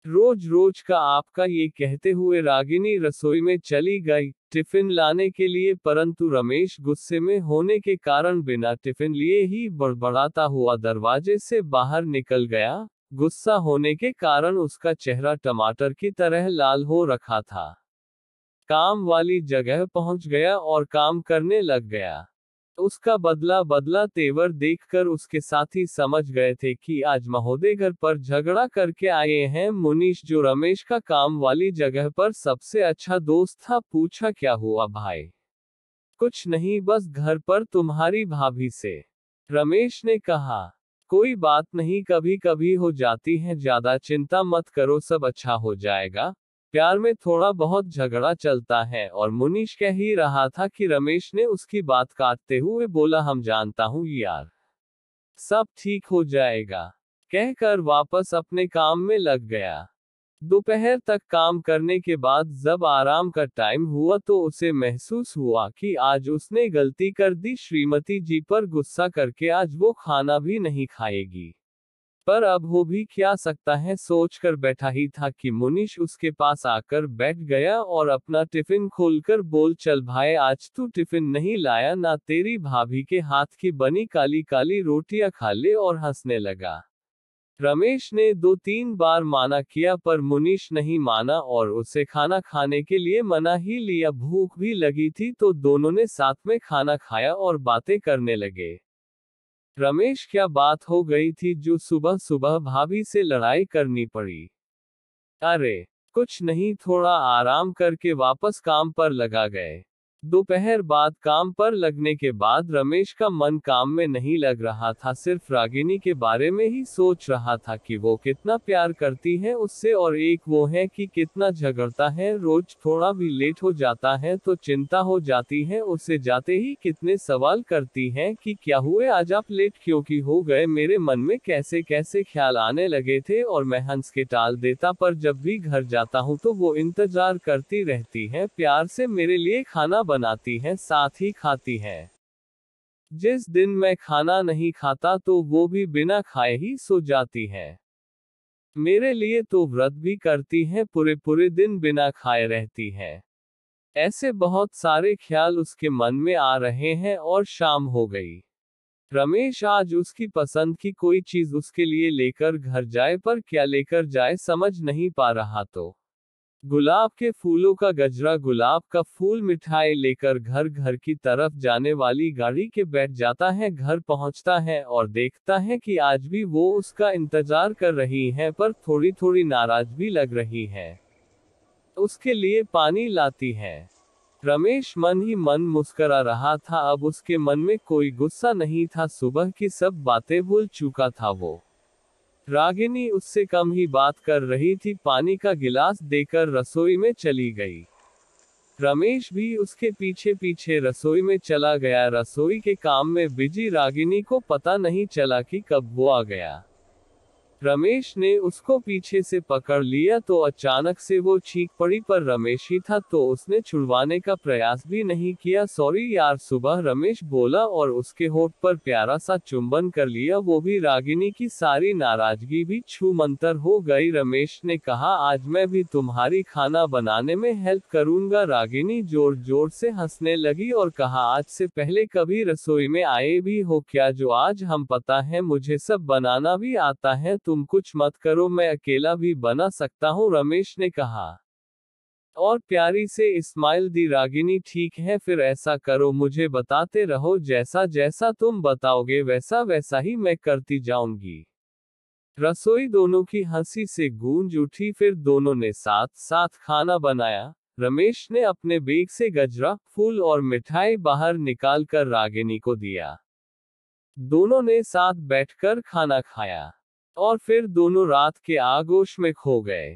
रोज रोज का आपका ये कहते हुए रागिनी रसोई में चली गई टिफिन लाने के लिए, परंतु रमेश गुस्से में होने के कारण बिना टिफिन लिए ही बड़बड़ाता हुआ दरवाजे से बाहर निकल गया। गुस्सा होने के कारण उसका चेहरा टमाटर की तरह लाल हो रखा था। काम वाली जगह पहुंच गया और काम करने लग गया। उसका बदला बदला तेवर देखकर उसके साथी समझ गए थे कि आज महोदय घर पर झगड़ा करके आए हैं। मुनीश, जो रमेश का काम वाली जगह पर सबसे अच्छा दोस्त था, पूछा, क्या हुआ भाई? कुछ नहीं, बस घर पर तुम्हारी भाभी से। रमेश ने कहा, कोई बात नहीं, कभी कभी हो जाती है, ज्यादा चिंता मत करो, सब अच्छा हो जाएगा। प्यार में थोड़ा बहुत झगड़ा चलता है। और मुनीश कह ही रहा था कि रमेश ने उसकी बात काटते हुए बोला, हम जानता हूं यार, सब ठीक हो जाएगा, कहकर वापस अपने काम में लग गया। दोपहर तक काम करने के बाद जब आराम का टाइम हुआ तो उसे महसूस हुआ कि आज उसने गलती कर दी। श्रीमती जी पर गुस्सा करके आज वो खाना भी नहीं खाएगी। पर अब हो भी क्या सकता है, सोचकर बैठा ही था कि मुनीश उसके पास आकर बैठ गया और अपना टिफिन खोलकर बोल, चल भाई, आज तू टिफिन नहीं लाया ना, तेरी भाभी के हाथ की बनी काली काली रोटियां खा ले, और हंसने लगा। रमेश ने 2-3 बार माना किया पर मुनीश नहीं माना और उसे खाना खाने के लिए मना ही लिया। भूख भी लगी थी तो दोनों ने साथ में खाना खाया और बातें करने लगे। रमेश, क्या बात हो गई थी जो सुबह सुबह भाभी से लड़ाई करनी पड़ी? अरे कुछ नहीं, थोड़ा आराम करके वापस काम पर लगा गए। दोपहर बाद काम पर लगने के बाद रमेश का मन काम में नहीं लग रहा था, सिर्फ रागिनी के बारे में ही सोच रहा था कि वो कितना प्यार करती है उससे, और एक वो है कि कितना झगड़ता है, रोज थोड़ा भी लेट हो जाता है तो चिंता हो जाती है, उससे जाते ही कितने सवाल करती है कि क्या हुए आज आप लेट क्योंकि हो गए। मेरे मन में कैसे कैसे ख्याल आने लगे थे और मैं हंस के टाल देता, पर जब भी घर जाता हूँ तो वो इंतजार करती रहती है, प्यार से मेरे लिए खाना बनाती है, साथ ही खाती है। जिस दिन मैं खाना नहीं खाता तो वो भी बिना खाए ही सो जाती है। मेरे लिए तो व्रत भी करती है, पूरे पूरे दिन बिना खाए रहती है। ऐसे बहुत सारे ख्याल उसके मन में आ रहे हैं और शाम हो गई। रमेश आज उसकी पसंद की कोई चीज उसके लिए लेकर घर जाए, पर क्या लेकर जाए समझ नहीं पा रहा। तो गुलाब के फूलों का गजरा, गुलाब का फूल, मिठाई लेकर घर घर की तरफ जाने वाली गाड़ी के बैठ जाता है। घर पहुंचता है और देखता है कि आज भी वो उसका इंतजार कर रही है, पर थोड़ी थोड़ी नाराज भी लग रही है। उसके लिए पानी लाती है। रमेश मन ही मन मुस्करा रहा था, अब उसके मन में कोई गुस्सा नहीं था, सुबह की सब बातें भूल चुका था वो। रागिनी उससे कम ही बात कर रही थी, पानी का गिलास देकर रसोई में चली गई। रमेश भी उसके पीछे पीछे रसोई में चला गया। रसोई के काम में बिजी रागिनी को पता नहीं चला कि कब वो आ गया। रमेश ने उसको पीछे से पकड़ लिया तो अचानक से वो चीख पड़ी, पर रमेश ही था तो उसने छुड़वाने का प्रयास भी नहीं किया। सॉरी यार, सुबह रमेश बोला और उसके होठ पर प्यारा सा चुंबन कर लिया, वो भी रागिनी की सारी नाराजगी भी छू मंतर हो गई। रमेश ने कहा, आज मैं भी तुम्हारी खाना बनाने में हेल्प करूंगा। रागिनी जोर जोर से हंसने लगी और कहा, आज से पहले कभी रसोई में आए भी हो क्या जो आज हम? पता है, मुझे सब बनाना भी आता है, तुम कुछ मत करो, मैं अकेला भी बना सकता हूँ, रमेश ने कहा। और प्यारी से इस्माइल दी रागिनी। ठीक है, फिर ऐसा करो, मुझे बताते रहो, जैसा जैसा तुम बताओगे वैसा वैसा ही मैं करती जाऊंगी। रसोई दोनों की हंसी से गूंज उठी, फिर दोनों ने साथ साथ खाना बनाया। रमेश ने अपने बैग से गजरा, फूल और मिठाई बाहर निकाल कर रागिनी को दिया। दोनों ने साथ बैठकर खाना खाया और फिर दोनों रात के आगोश में खो गए।